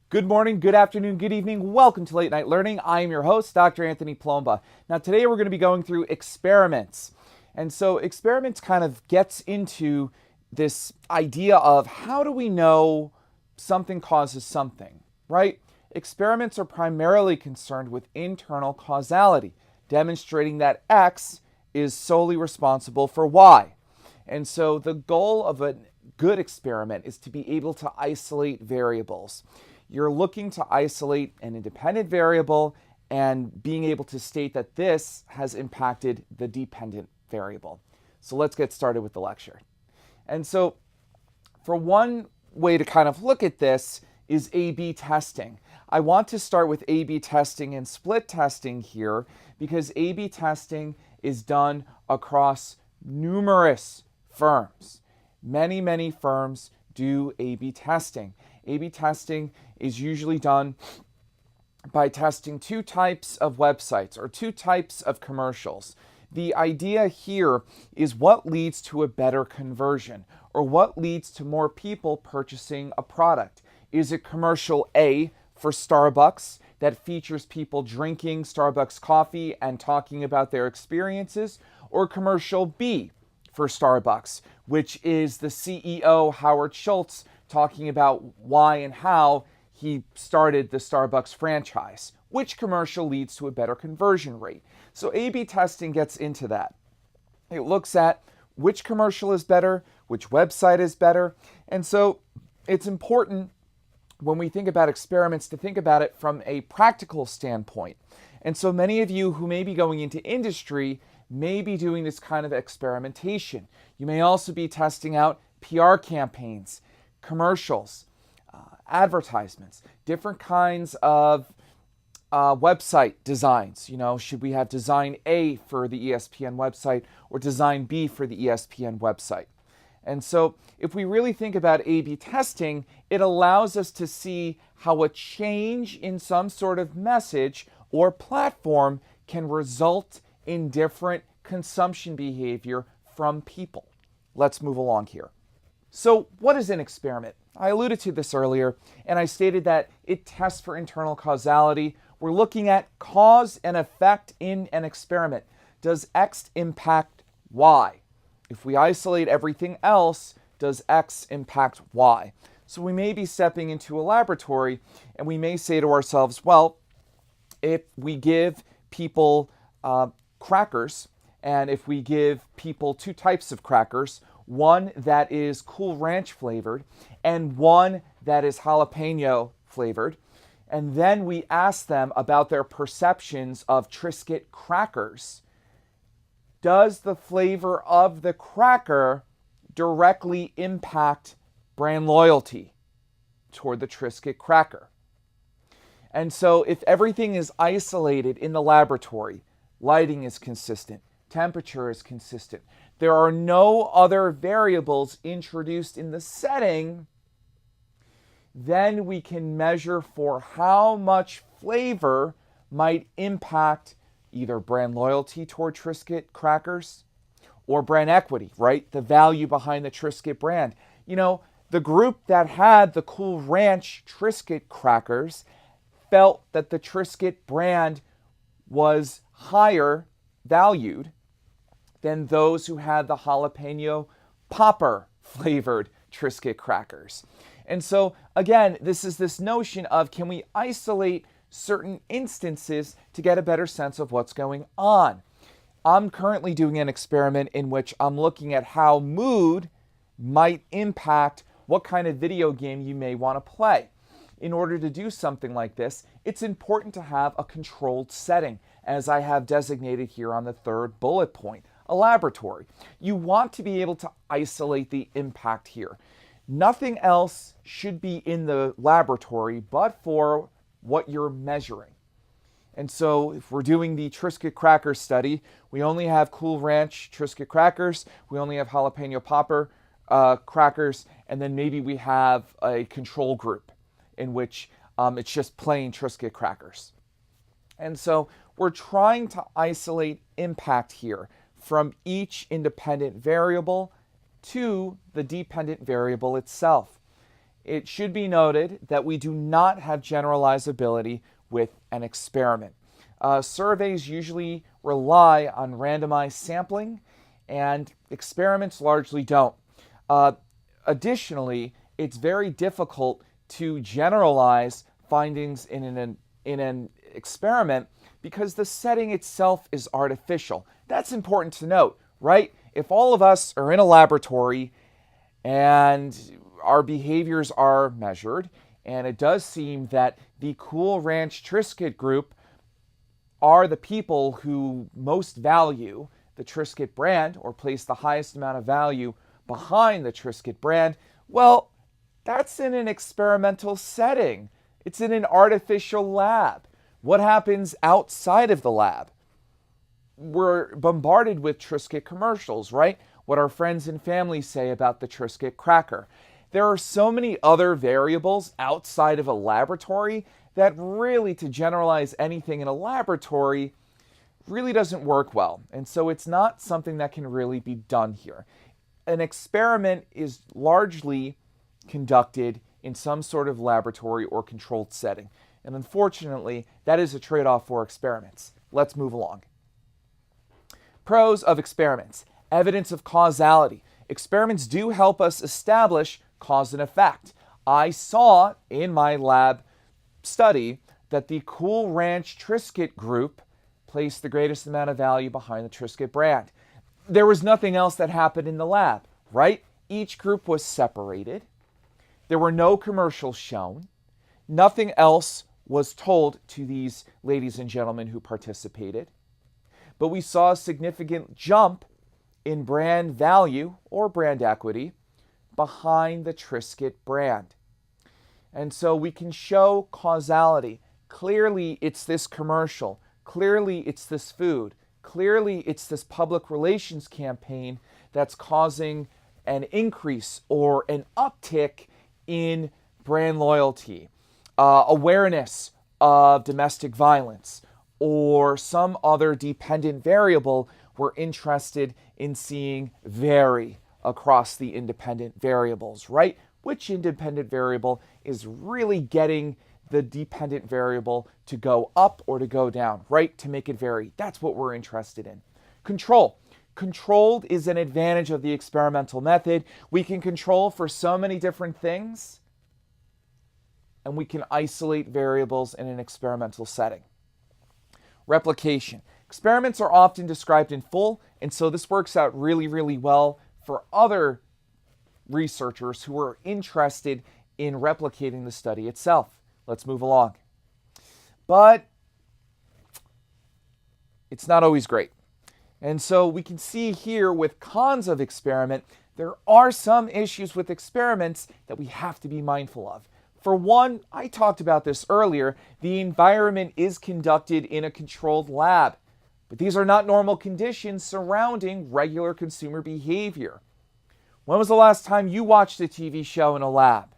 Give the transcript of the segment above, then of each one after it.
Good morning, good afternoon, good evening. Welcome to Late Night Learning. I am your host, Dr. Anthony Plomba. Now, today we're going to be going through experiments. And so, experiments kind of gets into this idea of how do we know something causes something, right? Experiments are primarily concerned with internal causality, demonstrating that X is solely responsible for Y. And so, the goal of a good experiment is to be able to isolate variables. You're looking to isolate an independent variable and being able to state that this has impacted the dependent variable. So let's get started with the lecture. And so for one way to kind of look at this is A-B testing. I want to start with A-B testing and split testing here because A-B testing is done across numerous firms. Many firms do A-B testing. A-B testing is usually done by testing two types of websites or two types of commercials. The idea here is what leads to a better conversion or what leads to more people purchasing a product. Is it commercial A for Starbucks that features people drinking Starbucks coffee and talking about their experiences, or commercial B for Starbucks, which is the CEO, Howard Schultz, talking about why and how he started the Starbucks franchise? Which commercial leads to a better conversion rate? So A-B testing gets into that. It looks at which commercial is better, which website is better. And so it's important when we think about experiments to think about it from a practical standpoint. And so many of you who may be going into industry may be doing this kind of experimentation. You may also be testing out PR campaigns, commercials, advertisements, different kinds of website designs. Should we have design A for the ESPN website or design B for the ESPN website? And so if we really think about A-B testing, it allows us to see how a change in some sort of message or platform can result in different consumption behavior from people. Let's move along here. So what is an experiment? I alluded to this earlier, and I stated that it tests for internal causality. We're looking at cause and effect in an experiment. Does X impact Y? If we isolate everything else, does X impact Y? So we may be stepping into a laboratory, and we may say to ourselves, well, if we give people crackers, and if we give people two types of crackers, one that is Cool Ranch flavored and one that is jalapeno flavored, and then we ask them about their perceptions of Triscuit crackers, does the flavor of the cracker directly impact brand loyalty toward the Triscuit cracker? And so if everything is isolated in the laboratory, lighting is consistent, temperature is consistent, there are no other variables introduced in the setting, then we can measure for how much flavor might impact either brand loyalty toward Triscuit crackers or brand equity, right? The value behind the Triscuit brand. The group that had the Cool Ranch Triscuit crackers felt that the Triscuit brand was higher valued than those who had the jalapeno popper flavored Triscuit crackers. And so again, this is this notion of, can we isolate certain instances to get a better sense of what's going on? I'm currently doing an experiment in which I'm looking at how mood might impact what kind of video game you may want to play. In order to do something like this, it's important to have a controlled setting, as I have designated here on the third bullet point, a laboratory. You want to be able to isolate the impact here. Nothing else should be in the laboratory but for what you're measuring. And so if we're doing the Triscuit cracker study, we only have Cool Ranch Triscuit crackers, we only have jalapeno popper crackers, and then maybe we have a control group in which it's just plain Triscuit crackers. And so we're trying to isolate impact here from each independent variable to the dependent variable itself. it should be noted that we do not have generalizability with an experiment. Surveys usually rely on randomized sampling, and experiments largely don't. Additionally, it's very difficult to generalize findings in an experiment because the setting itself is artificial. That's important to note, right? If all of us are in a laboratory and our behaviors are measured, and it does seem that the Cool Ranch Triscuit group are the people who most value the Triscuit brand or place the highest amount of value behind the Triscuit brand, well, that's in an experimental setting. It's in an artificial lab. What happens outside of the lab? We're bombarded with Triscuit commercials, right? What our friends and family say about the Triscuit cracker. There are so many other variables outside of a laboratory that really, to generalize anything in a laboratory really doesn't work well. And so it's not something that can really be done here. An experiment is largely conducted in some sort of laboratory or controlled setting. And unfortunately, that is a trade-off for experiments. Let's move along. Pros of experiments. Evidence of causality. Experiments do help us establish cause and effect. I saw in my lab study that the Cool Ranch Triscuit group placed the greatest amount of value behind the Triscuit brand. There was nothing else that happened in the lab, right? Each group was separated. There were no commercials shown. Nothing else was told to these ladies and gentlemen who participated. But we saw a significant jump in brand value or brand equity behind the Triscuit brand. And so we can show causality. Clearly, it's this commercial. Clearly, it's this food. Clearly, it's this public relations campaign that's causing an increase or an uptick in brand loyalty, awareness of domestic violence, or some other dependent variable we're interested in seeing vary across the independent variables, right? Which independent variable is really getting the dependent variable to go up or to go down, right? To make it vary. That's what we're interested in. Control. Controlled is an advantage of the experimental method. We can control for so many different things, and we can isolate variables in an experimental setting. Replication. Experiments are often described in full, and so this works out really, really well for other researchers who are interested in replicating the study itself. Let's move along. But it's not always great. And so we can see here with cons of experiment, there are some issues with experiments that we have to be mindful of. For one, I talked about this earlier, the environment is conducted in a controlled lab, but these are not normal conditions surrounding regular consumer behavior. When was the last time you watched a TV show in a lab?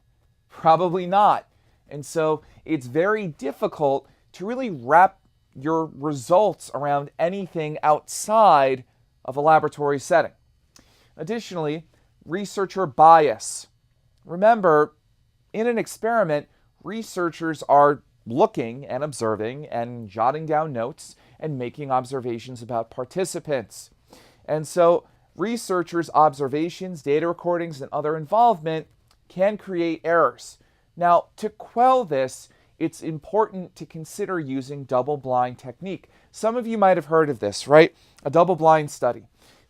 Probably not. And so it's very difficult to really wrap your results around anything outside of a laboratory setting. Additionally, researcher bias. Remember, in an experiment, researchers are looking and observing and jotting down notes and making observations about participants. And so researchers' observations, data recordings, and other involvement can create errors. Now, to quell this, it's important to consider using double-blind technique. Some of you might have heard of this, right? A double-blind study.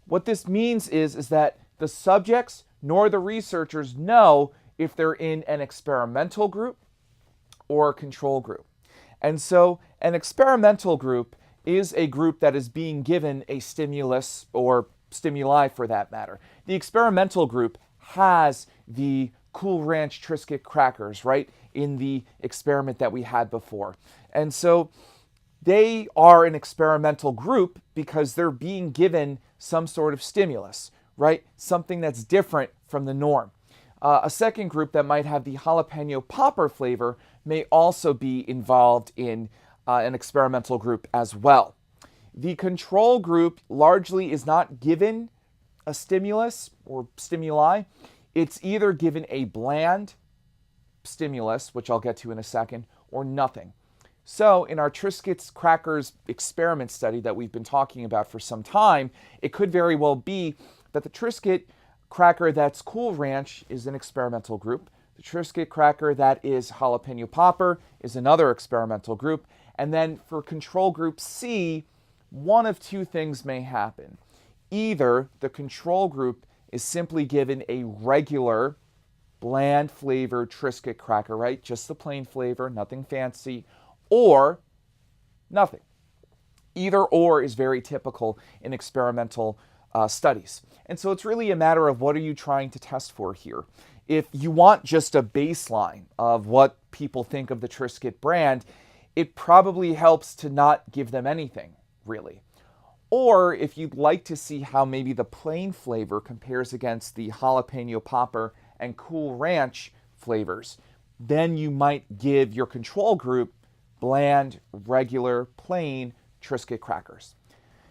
What this means is that the subjects nor the researchers know if they're in an experimental group or a control group. And so an experimental group is a group that is being given a stimulus or stimuli for that matter. The experimental group has the Cool Ranch Triscuit crackers, right, in the experiment that we had before. And so they are an experimental group because they're being given some sort of stimulus, right? Something that's different from the norm. A second group that might have the jalapeno popper flavor may also be involved in an experimental group as well. The control group largely is not given a stimulus or stimuli. It's either given a bland stimulus, which I'll get to in a second, or nothing. So in our Triscuits crackers experiment study that we've been talking about for some time, it could very well be that the Triscuit cracker that's Cool Ranch is an experimental group. The Triscuit cracker that is jalapeno popper is another experimental group. And then for control group C, one of two things may happen. Either the control group is simply given a regular bland flavored Triscuit cracker, right? Just the plain flavor, nothing fancy, or nothing. Either or is very typical in experimental studies. And so it's really a matter of what are you trying to test for here. If you want just a baseline of what people think of the Triscuit brand, it probably helps to not give them anything, really. Or if you'd like to see how maybe the plain flavor compares against the jalapeno popper and Cool Ranch flavors, then you might give your control group bland, regular, plain Triscuit crackers.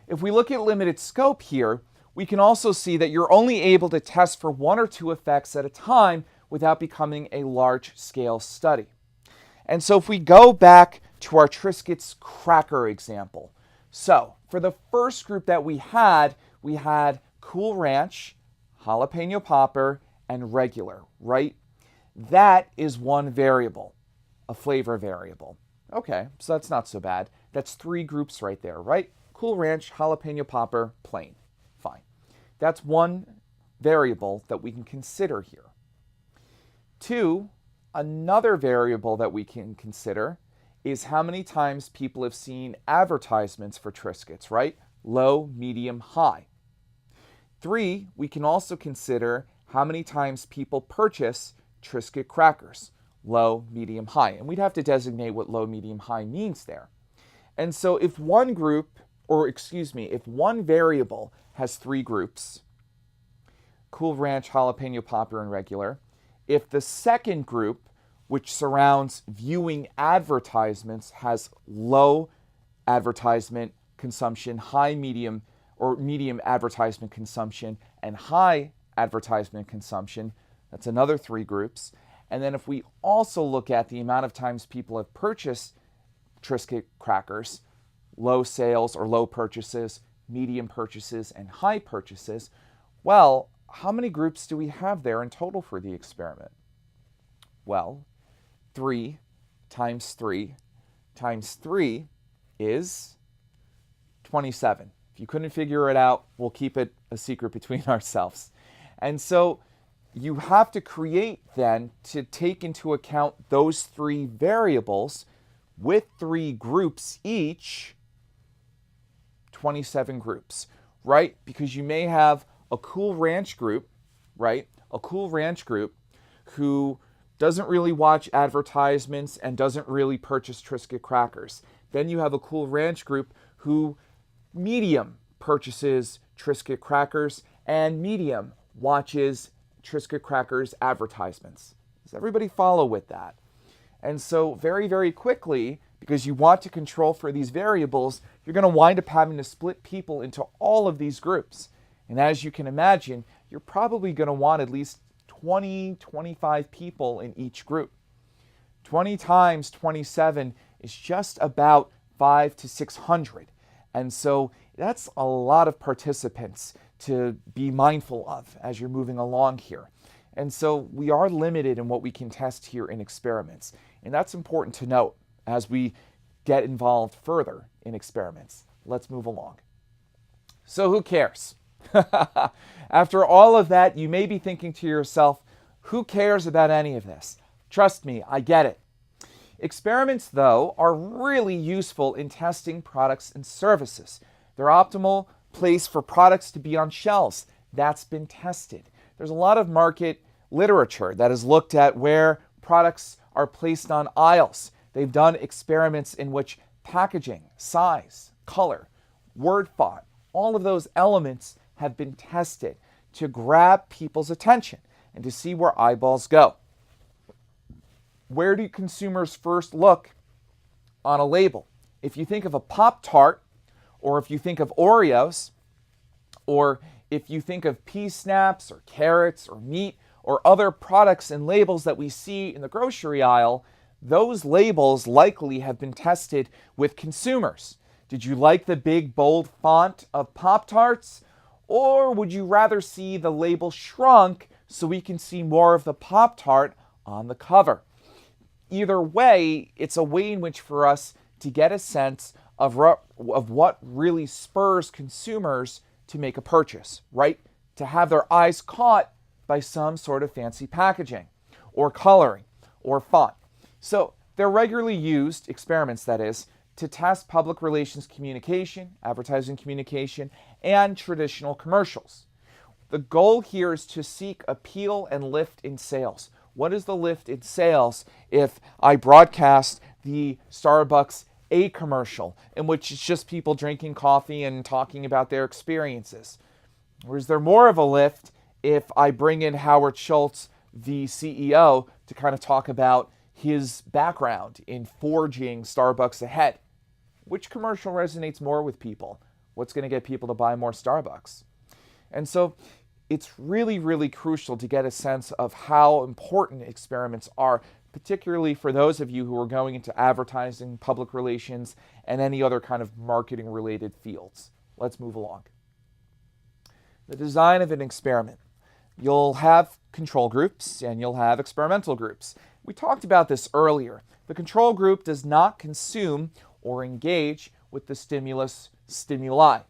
If we look at limited scope here, we can also see that you're only able to test for one or two effects at a time without becoming a large-scale study. And so if we go back to our Triscuits cracker example, so for the first group that we had Cool Ranch, jalapeno popper, and regular, right? That is one variable, a flavor variable. Okay, so that's not so bad. That's three groups right there, right? Cool Ranch, jalapeno popper, plain. Fine. That's one variable that we can consider here. Two, another variable that we can consider is how many times people have seen advertisements for Triscuits, right? Low, medium, high. Three, we can also consider how many times people purchase Triscuit crackers, low, medium, high. And we'd have to designate what low, medium, high means there. And so if one group, if one variable has three groups, Cool Ranch, jalapeno popper, and regular, if the second group, which surrounds viewing advertisements, has low advertisement consumption, high, medium, or medium advertisement consumption, and high advertisement consumption, that's another three groups. And then if we also look at the amount of times people have purchased Triscuit crackers, low sales or low purchases, medium purchases, and high purchases, well, how many groups do we have there in total for the experiment? Well, 3 times 3 times 3 is 27. If you couldn't figure it out, we'll keep it a secret between ourselves. And so you have to create then to take into account those three variables with three groups each, 27 groups, right? Because you may have a Cool Ranch group, right? A Cool Ranch group who doesn't really watch advertisements and doesn't really purchase Triscuit crackers. Then you have a Cool Ranch group who medium purchases Triscuit crackers and medium watches Triscuit crackers advertisements. Does everybody follow with that? And so very, very quickly, because you want to control for these variables, you're going to wind up having to split people into all of these groups. And as you can imagine, you're probably going to want at least 20, 25 people in each group. 20 times 27 is just about 500 to 600. And so that's a lot of participants to be mindful of as you're moving along here. And so we are limited in what we can test here in experiments. And that's important to note as we get involved further in experiments. Let's move along. So who cares? After all of that, you may be thinking to yourself, who cares about any of this? Trust me, I get it. Experiments, though, are really useful in testing products and services. They're optimal place for products to be on shelves. That's been tested. There's a lot of market literature that has looked at where products are placed on aisles. They've done experiments in which packaging, size, color, word font, all of those elements have been tested to grab people's attention and to see where eyeballs go. Where do consumers first look on a label? If you think of a Pop-Tart, or if you think of Oreos, or if you think of pea snaps or carrots or meat or other products and labels that we see in the grocery aisle, those labels likely have been tested with consumers. Did you like the big bold font of Pop-Tarts? Or would you rather see the label shrunk so we can see more of the Pop-Tart on the cover? Either way, it's a way in which for us to get a sense of what really spurs consumers to make a purchase, right? To have their eyes caught by some sort of fancy packaging or coloring or font. So they're regularly used, experiments that is, to test public relations communication, advertising communication, and traditional commercials. The goal here is to seek appeal and lift in sales. What is the lift in sales if I broadcast the Starbucks A commercial in which it's just people drinking coffee and talking about their experiences? Or is there more of a lift if I bring in Howard Schultz, the CEO, to kind of talk about his background in forging Starbucks ahead? Which commercial resonates more with people? What's going to get people to buy more Starbucks? And so it's really, really crucial to get a sense of how important experiments are, particularly for those of you who are going into advertising, public relations, and any other kind of marketing-related fields. Let's move along. The design of an experiment. You'll have control groups and you'll have experimental groups. We talked about this earlier. The control group does not consume or engage with the stimuli.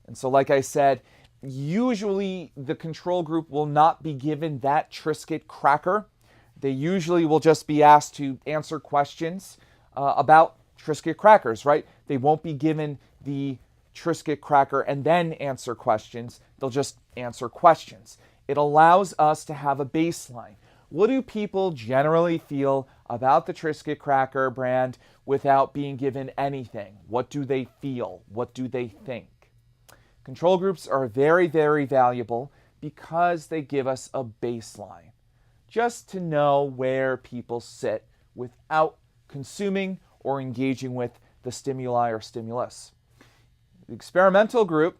And so, like I said, usually the control group will not be given that Triscuit cracker. They usually will just be asked to answer questions about Triscuit crackers, right? They won't be given the Triscuit cracker and then answer questions. They'll just answer questions. It allows us to have a baseline. What do people generally feel about the Triscuit cracker brand without being given anything? What do they feel? What do they think? Control groups are very, very valuable because they give us a baseline, just to know where people sit without consuming or engaging with the stimuli or stimulus. The experimental group,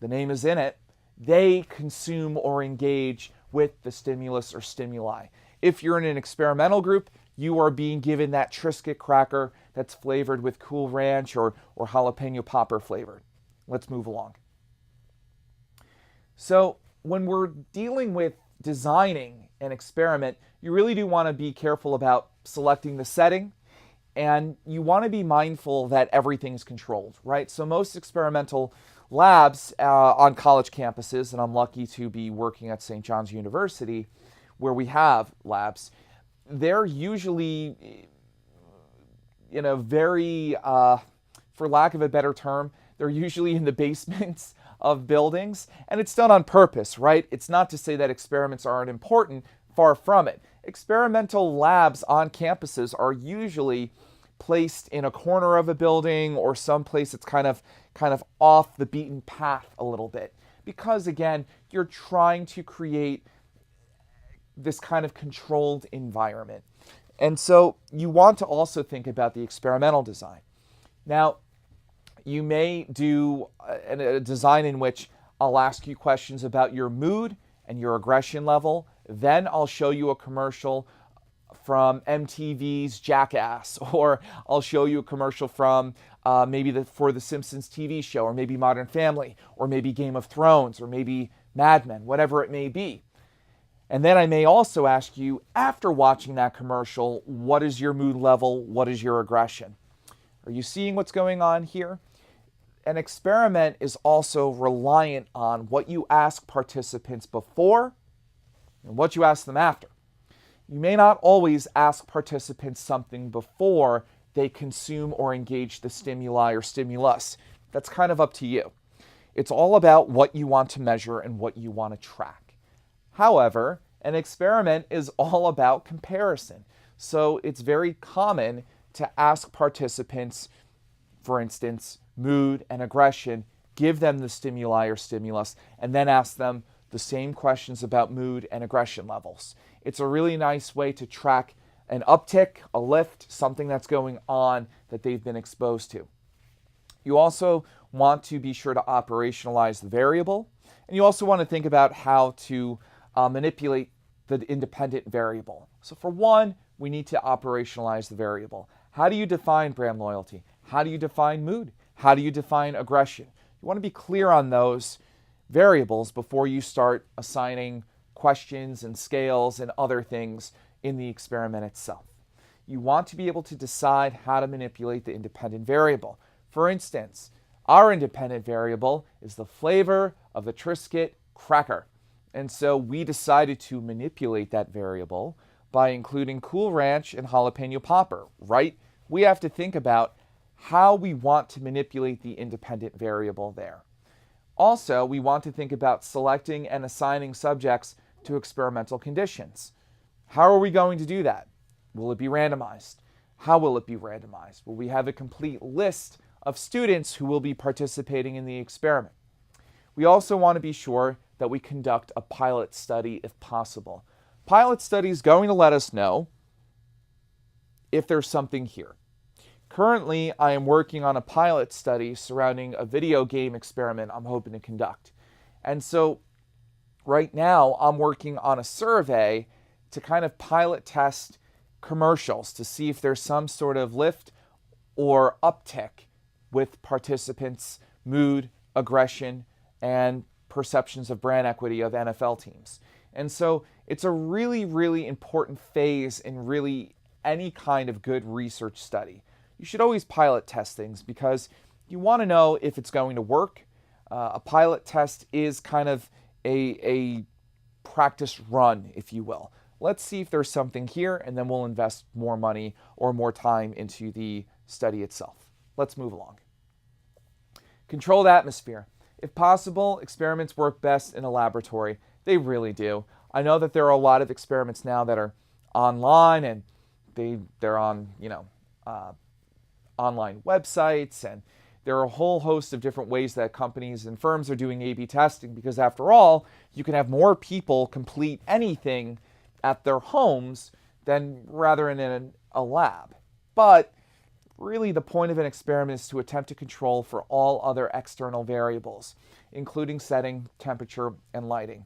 the name is in it, they consume or engage with the stimulus or stimuli. If you're in an experimental group, you are being given that Triscuit cracker that's flavored with Cool Ranch or jalapeno popper flavored. Let's move along. So when we're dealing with designing an experiment, you really do want to be careful about selecting the setting, and you want to be mindful that everything is controlled, right? So most experimental labs on college campuses, and I'm lucky to be working at St. John's University, where we have labs, they're usually in a very, for lack of a better term, they're usually in the basements of buildings, and it's done on purpose, right? It's not to say that experiments aren't important, far from it. Experimental labs on campuses are usually placed in a corner of a building or someplace that's kind of off the beaten path a little bit, because again, you're trying to create this kind of controlled environment. And so you want to also think about the experimental design. Now, you may do a design in which I'll ask you questions about your mood and your aggression level. Then I'll show you a commercial from MTV's Jackass, or I'll show you a commercial from for the Simpsons TV show, or maybe Modern Family, or maybe Game of Thrones, or maybe Mad Men, whatever it may be. And then I may also ask you, after watching that commercial, what is your mood level? What is your aggression? Are you seeing what's going on here? An experiment is also reliant on what you ask participants before and what you ask them after. You may not always ask participants something before they consume or engage the stimuli or stimulus. That's kind of up to you. It's all about what you want to measure and what you want to track. However, an experiment is all about comparison. So it's very common to ask participants, for instance, mood and aggression, give them the stimuli or stimulus, and then ask them the same questions about mood and aggression levels. It's a really nice way to track an uptick, a lift, something that's going on that they've been exposed to. You also want to be sure to operationalize the variable, and you also want to think about how to manipulate the independent variable. So for one, we need to operationalize the variable. How do you define brand loyalty? How do you define mood? How do you define aggression? You want to be clear on those variables before you start assigning questions and scales and other things in the experiment itself. You want to be able to decide how to manipulate the independent variable. For instance, our independent variable is the flavor of the Triscuit cracker. And so we decided to manipulate that variable by including Cool Ranch and jalapeno popper, right? We have to think about how we want to manipulate the independent variable there. Also, we want to think about selecting and assigning subjects to experimental conditions. How are we going to do that? Will it be randomized? How will it be randomized? Will we have a complete list of students who will be participating in the experiment? We also want to be sure that we conduct a pilot study if possible. Pilot study is going to let us know if there's something here. Currently, I am working on a pilot study surrounding a video game experiment I'm hoping to conduct. And so right now, I'm working on a survey to kind of pilot test commercials to see if there's some sort of lift or uptick with participants' mood, aggression, and perceptions of brand equity of NFL teams. And so it's a really, really important phase in really any kind of good research study. You should always pilot test things because you want to know if it's going to work. A pilot test is kind of a practice run, if you will. Let's see if there's something here, and then we'll invest more money or more time into the study itself. Let's move along. Controlled atmosphere. If possible, experiments work best in a laboratory. They really do. I know that there are a lot of experiments now that are online, and they're on, online websites, and there are a whole host of different ways that companies and firms are doing A/B testing, because after all, you can have more people complete anything at their homes than rather in a lab. But really the point of an experiment is to attempt to control for all other external variables, including setting, temperature, and lighting.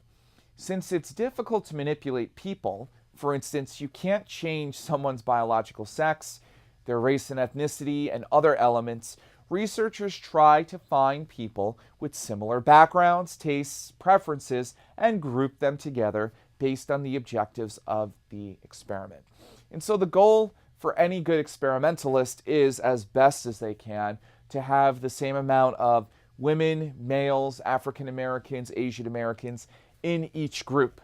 Since it's difficult to manipulate people, for instance, you can't change someone's biological sex, their race and ethnicity, and other elements, researchers try to find people with similar backgrounds, tastes, preferences, and group them together based on the objectives of the experiment. And so the goal for any good experimentalist is, as best as they can, to have the same amount of women, males, African Americans, Asian Americans in each group.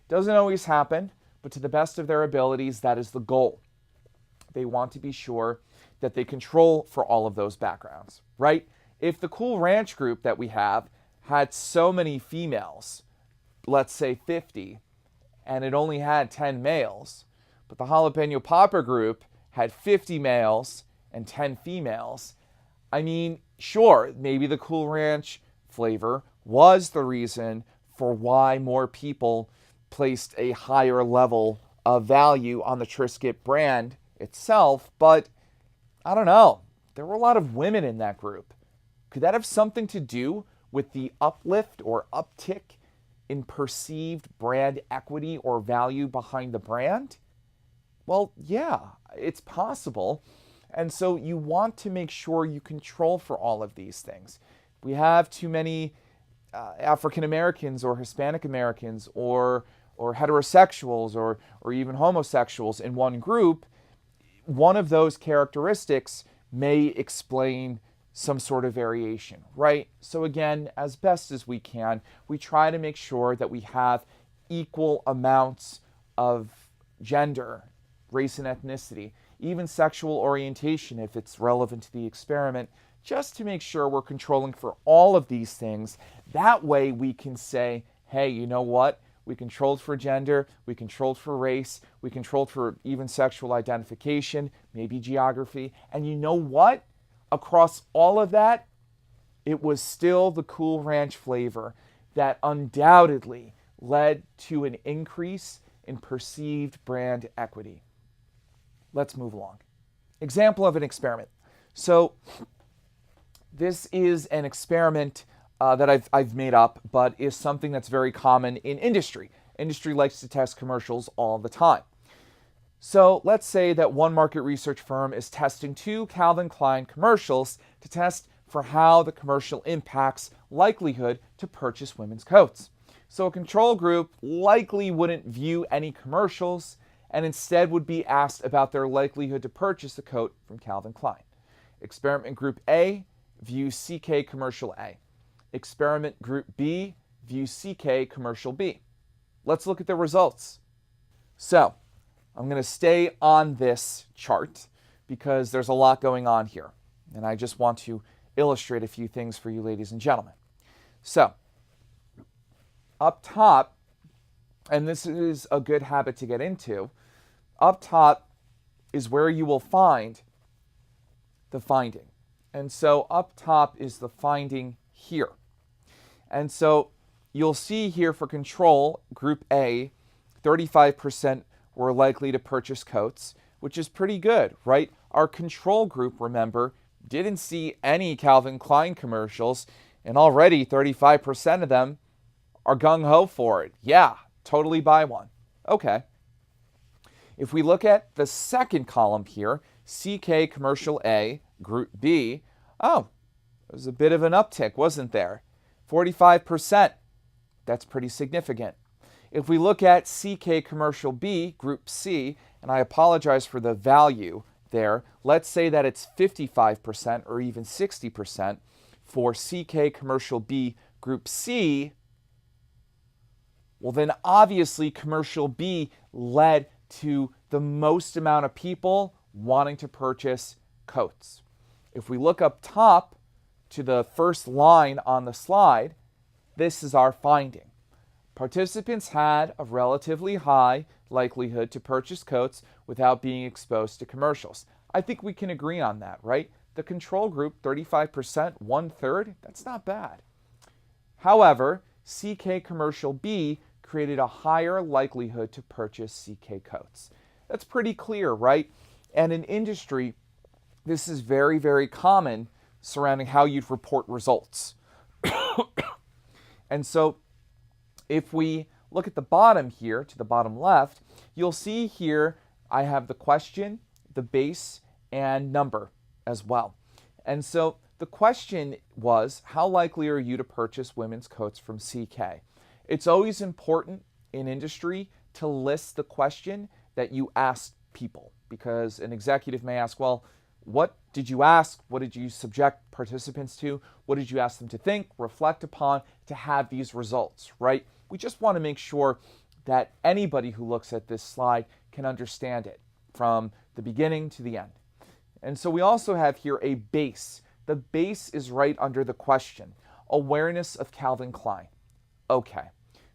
Doesn't always happen, but to the best of their abilities, that is the goal. They want to be sure that they control for all of those backgrounds, right? If the Cool Ranch group that we have had so many females, let's say 50, and it only had 10 males, but the Jalapeno Popper group had 50 males and 10 females, I mean, sure, maybe the Cool Ranch flavor was the reason for why more people placed a higher level of value on the Triscuit brand itself, but I don't know. There were a lot of women in that group. Could that have something to do with the uplift or uptick in perceived brand equity or value behind the brand? Well, yeah, it's possible. And so you want to make sure you control for all of these things. We have too many African Americans or Hispanic Americans or heterosexuals or even homosexuals in one group. One of those characteristics may explain some sort of variation, right? So again, as best as we can, we try to make sure that we have equal amounts of gender, race and ethnicity, even sexual orientation if it's relevant to the experiment, just to make sure we're controlling for all of these things. That way we can say, hey, you know what? We controlled for gender, we controlled for race, we controlled for even sexual identification, maybe geography. And you know what? Across all of that, it was still the Cool Ranch flavor that undoubtedly led to an increase in perceived brand equity. Let's move along. Example of an experiment. So this is an experiment that I've made up, but is something that's very common in industry. Industry likes to test commercials all the time. So let's say that one market research firm is testing 2 Calvin Klein commercials to test for how the commercial impacts likelihood to purchase women's coats. So a control group likely wouldn't view any commercials and instead would be asked about their likelihood to purchase a coat from Calvin Klein. Experiment group A views CK commercial A. Experiment group B views CK commercial B. Let's look at the results. So I'm going to stay on this chart because there's a lot going on here, and I just want to illustrate a few things for you, ladies and gentlemen. So up top, and this is a good habit to get into, up top is where you will find the finding. And so up top is the finding here. And so you'll see here for control, group A, 35% were likely to purchase coats, which is pretty good, right? Our control group, remember, didn't see any Calvin Klein commercials, and already 35% of them are gung-ho for it. Yeah, totally buy one. Okay. If we look at the second column here, CK commercial A, group B, oh, there was a bit of an uptick, wasn't there? 45%. That's pretty significant. If we look at CK commercial B, group C, and I apologize for the value there, let's say that it's 55% or even 60% for CK commercial B, group C, well then obviously commercial B led to the most amount of people wanting to purchase coats. If we look up top to the first line on the slide, this is our finding. Participants had a relatively high likelihood to purchase coats without being exposed to commercials. I think we can agree on that, right? The control group, 35%, 1/3, that's not bad. However, CK commercial B created a higher likelihood to purchase CK coats. That's pretty clear, right? And in industry, this is very, very common surrounding how you'd report results. And so if we look at the bottom here, to the bottom left, you'll see here I have the question, the base, and number as well. And so the question was, how likely are you to purchase women's coats from CK? It's always important in industry to list the question that you asked people, because an executive may ask, well, what did you ask? What did you subject participants to? What did you ask them to think, reflect upon to have these results, right? We just want to make sure that anybody who looks at this slide can understand it from the beginning to the end. And so we also have here a base. The base is right under the question, awareness of Calvin Klein. Okay,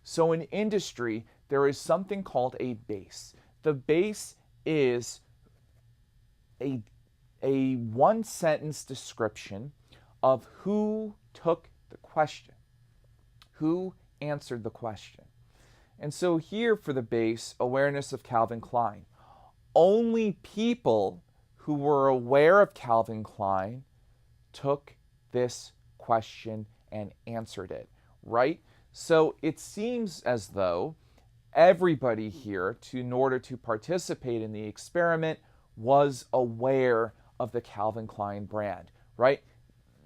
so in industry, there is something called a base. The base is a one-sentence description of who took the question, who answered the question. And so here for the base, awareness of Calvin Klein, only people who were aware of Calvin Klein took this question and answered it, right? So it seems as though everybody here, in order to participate in the experiment, was aware of the Calvin Klein brand, right?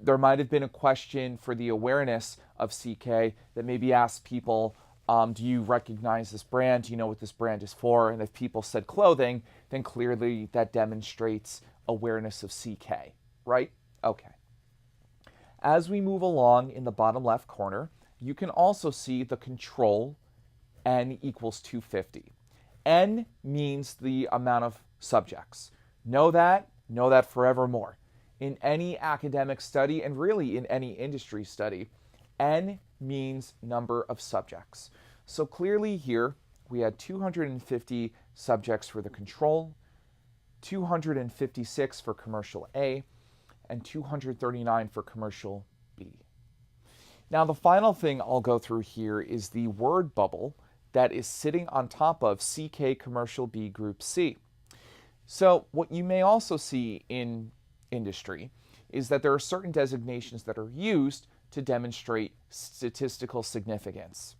There might have been a question for the awareness of CK that maybe asked people, do you recognize this brand? Do you know what this brand is for? And if people said clothing, then clearly that demonstrates awareness of CK, right? Okay. As we move along in the bottom left corner, you can also see the control N equals 250. N means the amount of subjects. Know that forevermore. In any academic study, and really in any industry study, N means number of subjects. So clearly here, we had 250 subjects for the control, 256 for commercial A, and 239 for commercial B. Now the final thing I'll go through here is the word bubble that is sitting on top of CK commercial B group C. So what you may also see in industry is that there are certain designations that are used to demonstrate statistical significance.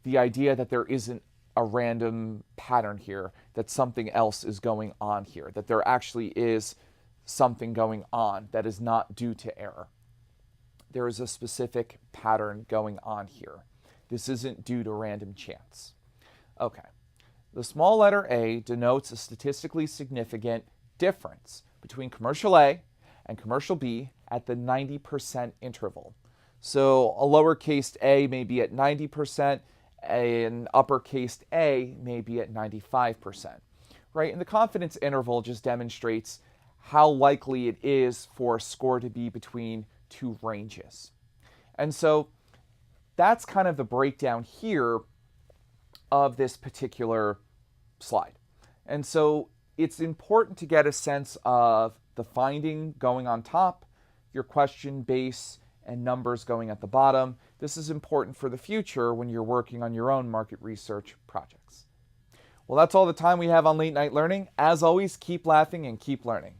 The idea that there isn't a random pattern here, that something else is going on here, that there actually is something going on that is not due to error. There is a specific pattern going on here. This isn't due to random chance. Okay. The small letter a denotes a statistically significant difference between commercial A and commercial B at the 90% interval. So a lowercase a may be at 90%, and uppercase a may be at 95%, right? And the confidence interval just demonstrates how likely it is for a score to be between two ranges. And so that's kind of the breakdown here of this particular slide. And so it's important to get a sense of the finding going on top, your question base, and numbers going at the bottom. This is important for the future when you're working on your own market research projects. Well, that's all the time we have on Late Night Learning. As always, keep laughing and keep learning.